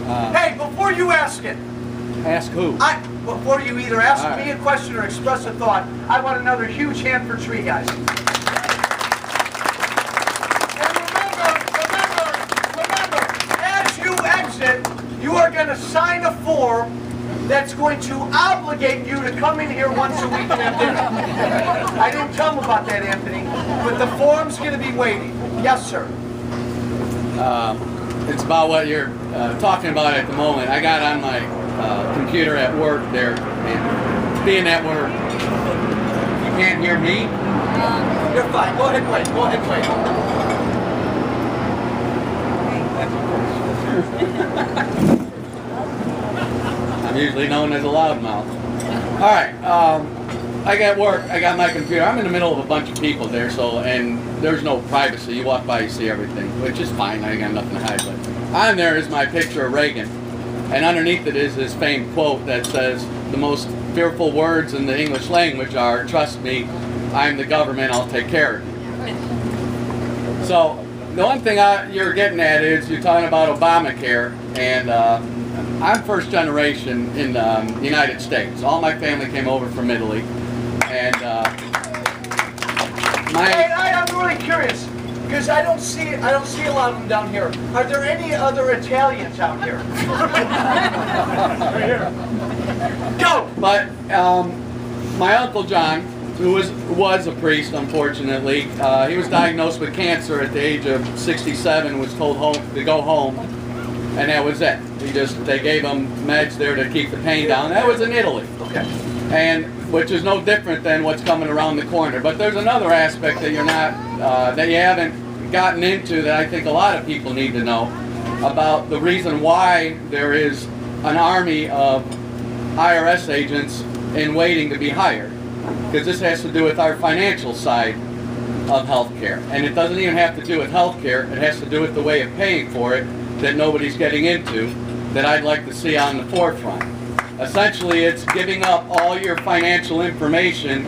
Hey, before you ask it, Ask who? before you either ask All right. me a question or express a thought, I want another huge hand for Tree Guys. And remember, as you exit, you are going to sign a form that's going to obligate you to come in here once a week and have dinner. I didn't tell him about that, Anthony, but the form's going to be waiting. Yes, sir. It's about what you're talking about at the moment. I got on my computer at work there, and being at work, you can't hear me? You're fine. Go ahead and wait. Go ahead and wait. I'm usually known as a loudmouth. All right, I got work. I got my computer. I'm in the middle of a bunch of people there, and there's no privacy. You walk by, you see everything, which is fine. I ain't got nothing to hide. But on there is my picture of Reagan, and underneath it is his famed quote that says, "The most fearful words in the English language are, 'Trust me, I'm the government. I'll take care of you.'" So the one thing you're getting at is you're talking about Obamacare, and I'm first generation in the United States. All my family came over from Italy, and I'm really curious because I don't see a lot of them down here. Are there any other Italians out here? Go. But my Uncle John, who was a priest, unfortunately, he was diagnosed with cancer at the age of 67. Was told to go home, and that was it. They gave him meds there to keep the pain down. That was in Italy. Okay. And which is no different than what's coming around the corner. But there's another aspect that that you haven't gotten into that I think a lot of people need to know about the reason why there is an army of IRS agents in waiting to be hired. Because this has to do with our financial side of healthcare. And it doesn't even have to do with healthcare. It has to do with the way of paying for it that nobody's getting into, that I'd like to see on the forefront. Essentially, it's giving up all your financial information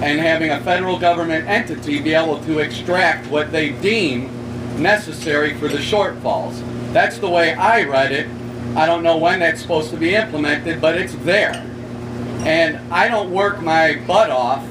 and having a federal government entity be able to extract what they deem necessary for the shortfalls. That's the way I read it. I don't know when that's supposed to be implemented, but it's there. And I don't work my butt off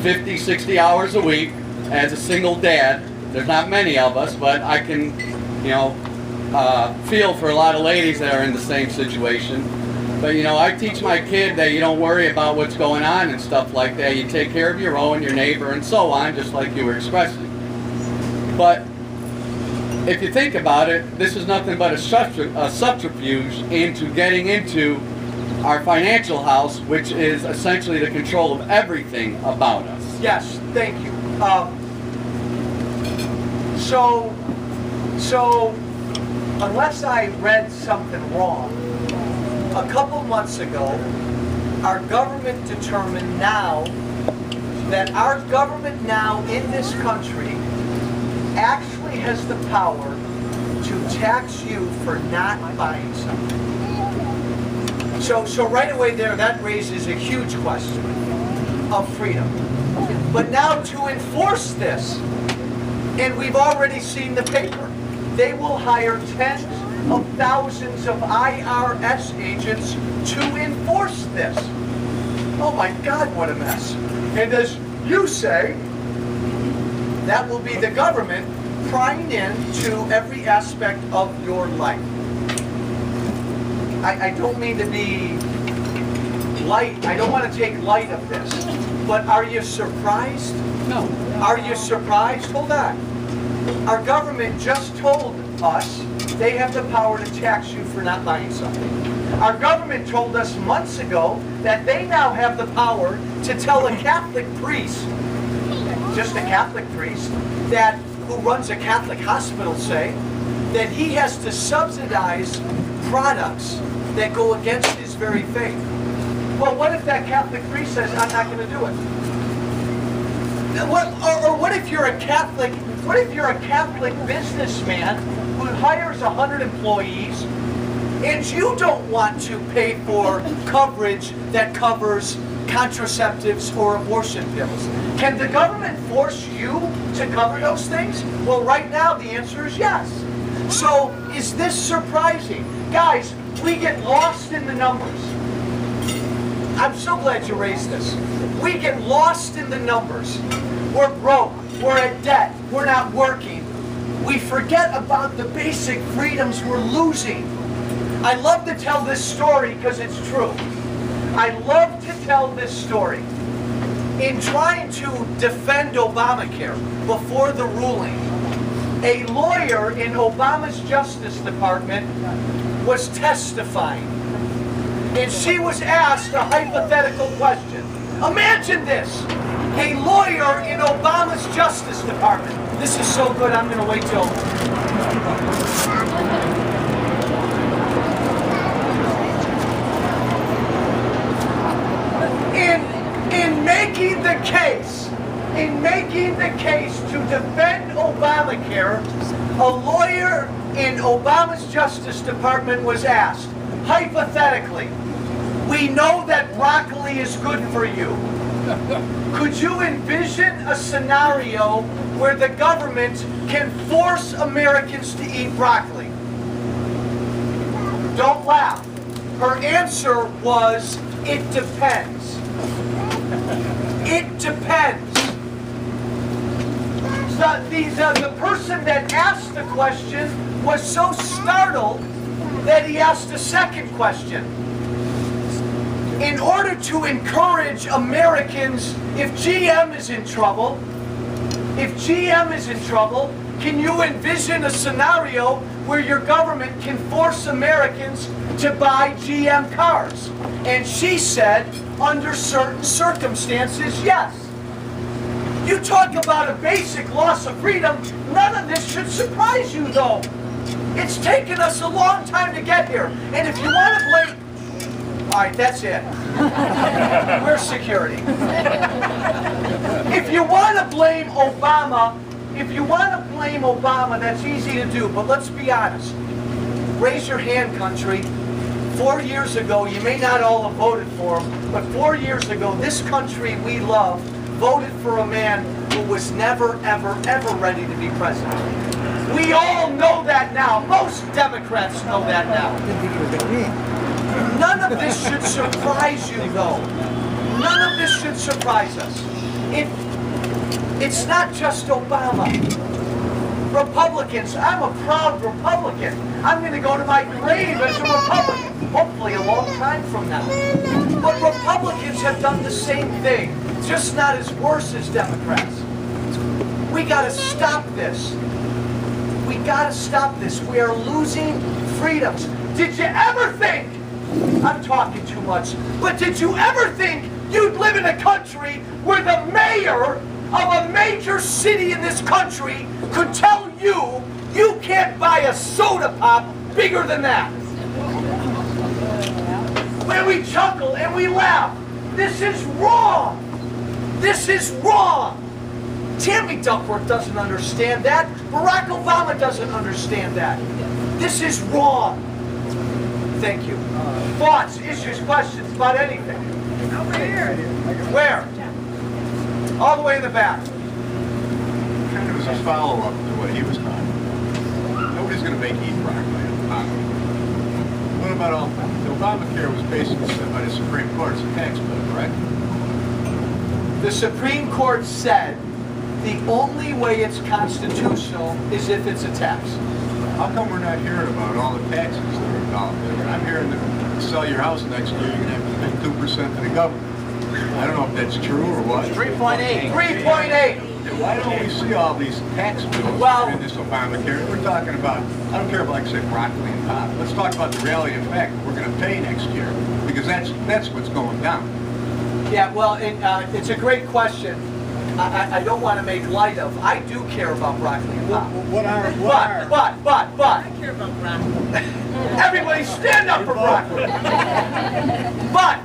50, 60 hours a week as a single dad. There's not many of us, but I can, feel for a lot of ladies that are in the same situation. But I teach my kid that you don't worry about what's going on and stuff like that. You take care of your own, your neighbor, and so on, just like you were expressing. But if you think about it, this is nothing but a subterfuge into getting into our financial house, which is essentially the control of everything about us. Yes, thank you. So unless I read something wrong, a couple months ago, our government determined that our government now in this country actually has the power to tax you for not buying something. So right away there, that raises a huge question of freedom. But now to enforce this, and we've already seen the paper, they will hire tens of thousands of IRS agents to enforce this. Oh my God, what a mess. And as you say, that will be the government prying into every aspect of your life. I don't mean to be light. I don't want to take light of this. But are you surprised? No. Are you surprised? Hold on. Our government just told us they have the power to tax you for not buying something. Our government told us months ago that they now have the power to tell a Catholic priest, just a Catholic priest, who runs a Catholic hospital, say, that he has to subsidize products that go against his very faith. Well, what if that Catholic priest says, I'm not going to do it? What if you're a Catholic businessman who hires 100 employees and you don't want to pay for coverage that covers contraceptives or abortion pills? Can the government force you to cover those things? Well, right now the answer is yes. So is this surprising? Guys, we get lost in the numbers. I'm so glad you raised this. We get lost in the numbers. We're broke, we're at debt, we're not working. We forget about the basic freedoms we're losing. I love to tell this story because it's true. I love to tell this story. In trying to defend Obamacare before the ruling, a lawyer in Obama's Justice Department was testifying. And she was asked a hypothetical question. Imagine this, a lawyer in Obama's Justice Department. This is so good, I'm going to wait till... In making the case to defend Obamacare, a lawyer in Obama's Justice Department was asked, hypothetically, we know that broccoli is good for you. Could you envision a scenario where the government can force Americans to eat broccoli? Don't laugh. Her answer was, it depends. It depends. The person that asked the question was so startled that he asked a second question. In order to encourage Americans, if GM is in trouble, can you envision a scenario where your government can force Americans to buy GM cars? And she said, under certain circumstances, yes. You talk about a basic loss of freedom, none of this should surprise you though. It's taken us a long time to get here. And if you want to blame... All right, that's it. We're security. If you want to blame Obama, that's easy to do, but let's be honest. Raise your hand, country. 4 years ago, you may not all have voted for him, but 4 years ago, this country we love voted for a man who was never, ever, ever ready to be president. We all know that now. Most Democrats know that now. None of this should surprise you, though. None of this should surprise us. It's not just Obama. Republicans, I'm a proud Republican. I'm going to go to my grave as a Republican, hopefully a long time from now. But Republicans have done the same thing, just not as worse as Democrats. We got to stop this. We got to stop this. We are losing freedoms. Did you ever think, I'm talking too much, but did you ever think you'd live in a country where the mayor of a major city in this country could tell you you can't buy a soda pop bigger than that? When we chuckle and we laugh, this is wrong. This is wrong. Tammy Duckworth doesn't understand that. Barack Obama doesn't understand that. This is wrong. Thank you. Thoughts, issues, questions about anything? Over here. Where? All the way in the back. Kind of as a follow-up to what he was talking about. Nobody's going to make eat broccoli. What about all the Obamacare was basically set by the Supreme Court as a tax bill, correct? The Supreme Court said the only way it's constitutional is if it's a tax. How come we're not hearing about all the taxes that are involved in it? I'm hearing that to sell your house next year, you're going to have to pay 2% to the government. I don't know if that's true or what. 3.8. 3.8. Why don't we see all these tax bills in this Obamacare? We're talking about, I don't care about, like I said, broccoli and pop. Let's talk about the reality of fact that we're going to pay next year, because that's what's going down. Yeah, well, it's a great question. I don't want to make light of. I do care about broccoli and pop. But I care about broccoli. Everybody stand up for broccoli. But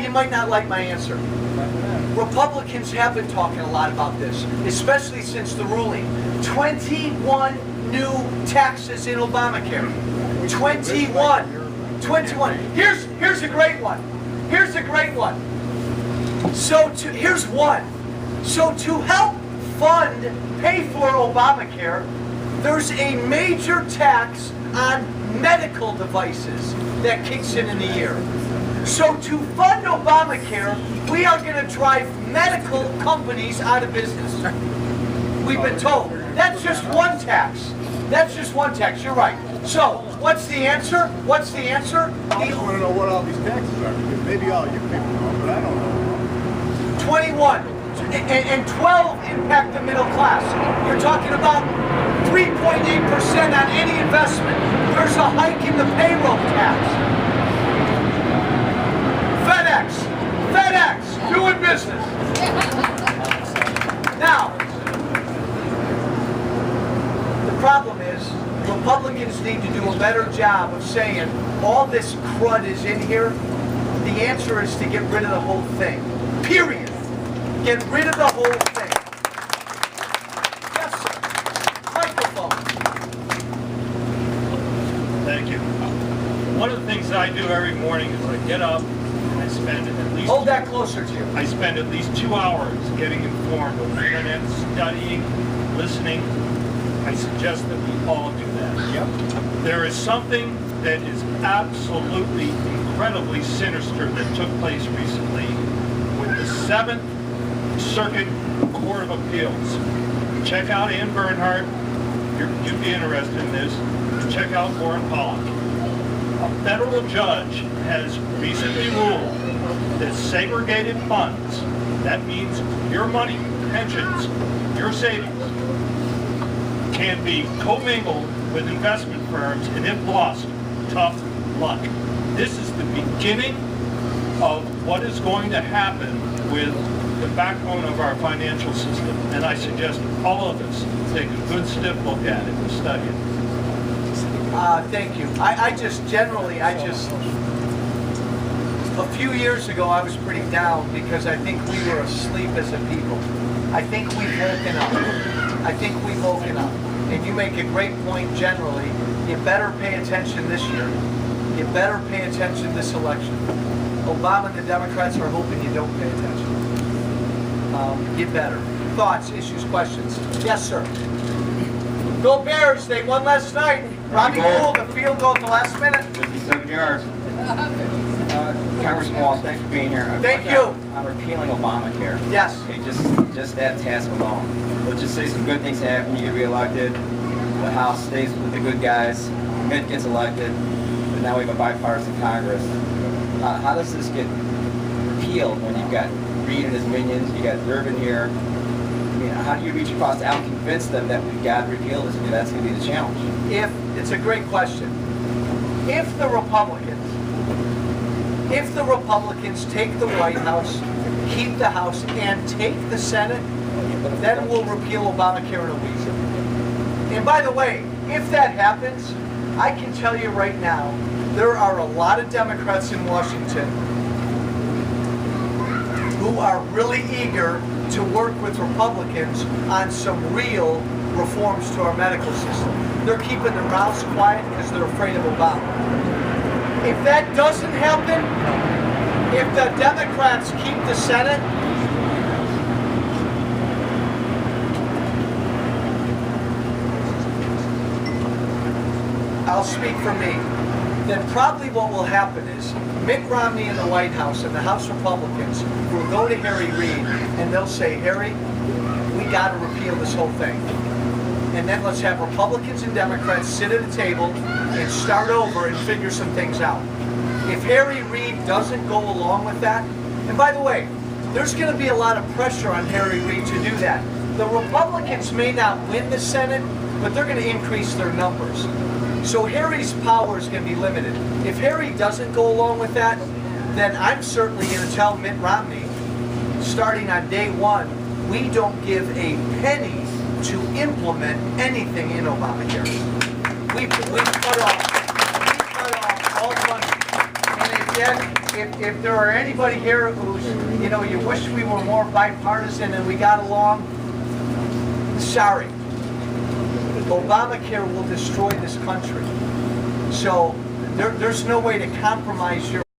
you might not like my answer. Republicans have been talking a lot about this, especially since the ruling. 21 new taxes in Obamacare. 21. Here's a great one. Here's a great one. Here's one. So to help pay for Obamacare, there's a major tax on medical devices that kicks in the year. So to fund Obamacare, we are going to drive medical companies out of business. We've been told. That's just one tax. That's just one tax. You're right. So, what's the answer? What's the answer? I just want to know what all these taxes are, because maybe all you people know, but I don't know. 21 and 12 impact the middle class. You're talking about 3.8% on any investment. There's a hike in the payroll tax. FedEx, doing business. Now, the problem is, Republicans need to do a better job of saying all this crud is in here. The answer is to get rid of the whole thing. Period. Get rid of the whole thing. Yes, sir. Microphone. Thank you. One of the things that I do every morning is I get up and I spend at least Hold that closer to you. I spend at least 2 hours getting informed on the internet, studying, listening. I suggest that we all do that. Yep. There is something that is absolutely incredibly sinister that took place recently with the 7th Circuit Court of Appeals. Check out Ann Bernhardt. You'd be interested in this. Check out Warren Pollock. A federal judge has recently ruled that segregated funds, that means your money, pensions, your savings, can be commingled with investment firms, and if lost, tough luck. This is the beginning of what is going to happen with the backbone of our financial system, and I suggest all of us take a good stiff look at it and study it. Thank you. A few years ago I was pretty down because I think we were asleep as a people. I think we've woken up. And you make a great point generally. You better pay attention this year. You better pay attention this election. Obama and the Democrats are hoping you don't pay attention. You better. Thoughts, issues, questions? Yes, sir. Go Bears, they won last night. Robbie Gould, the field goal at the last minute. 57 yards. Congressman Walsh, thanks for being here. Thank you. I'm repealing Obamacare. Yes. Okay, just that task alone. Let's just say some good things happen, you get reelected, the House stays with the good guys, Mitt gets elected, but now we have a bipartisan Congress. How does this get repealed when you've got Reid and his minions, you got Durbin here? I mean, how do you reach across the aisle and convince them that we've got to repeal this? Because that's going to be the challenge. It's a great question. If the Republicans take the White House, keep the House, and take the Senate, then we'll repeal Obamacare in a week. And by the way, if that happens, I can tell you right now, there are a lot of Democrats in Washington who are really eager to work with Republicans on some real reforms to our medical system. They're keeping their mouths quiet because they're afraid of Obama. If that doesn't happen, if the Democrats keep the Senate, I'll speak for me, then probably what will happen is Mitt Romney in the White House and the House Republicans will go to Harry Reid and they'll say, Harry, we got to repeal this whole thing. And then let's have Republicans and Democrats sit at a table and start over and figure some things out. If Harry Reid doesn't go along with that, and by the way, there's going to be a lot of pressure on Harry Reid to do that. The Republicans may not win the Senate, but they're going to increase their numbers. So Harry's power is going to be limited. If Harry doesn't go along with that, then I'm certainly going to tell Mitt Romney, starting on day one, we don't give a penny to implement anything in Obamacare. We cut off all funding. And again, if there are anybody here who's, you wish we were more bipartisan and we got along, sorry. Obamacare will destroy this country. So there's no way to compromise your